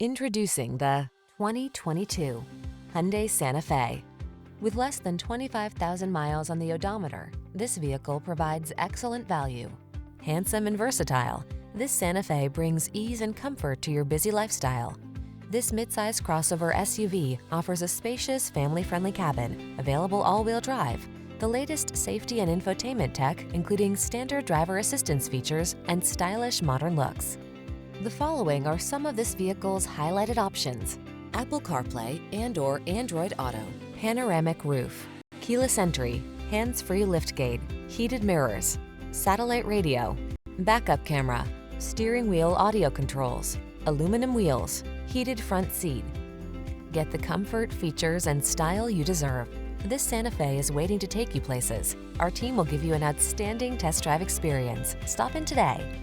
Introducing the 2022 Hyundai Santa Fe. With less than 25,000 miles on the odometer, this vehicle provides excellent value. Handsome and versatile, this Santa Fe brings ease and comfort to your busy lifestyle. This midsize crossover SUV offers a spacious, family-friendly cabin, available all-wheel drive, the latest safety and infotainment tech, including standard driver assistance features and stylish modern looks. The following are some of this vehicle's highlighted options: Apple CarPlay and/or Android Auto, panoramic roof, keyless entry, hands-free liftgate, heated mirrors, satellite radio, backup camera, steering wheel audio controls, aluminum wheels, heated front seat. Get the comfort, features, and style you deserve. This Santa Fe is waiting to take you places. Our team will give you an outstanding test drive experience. Stop in today.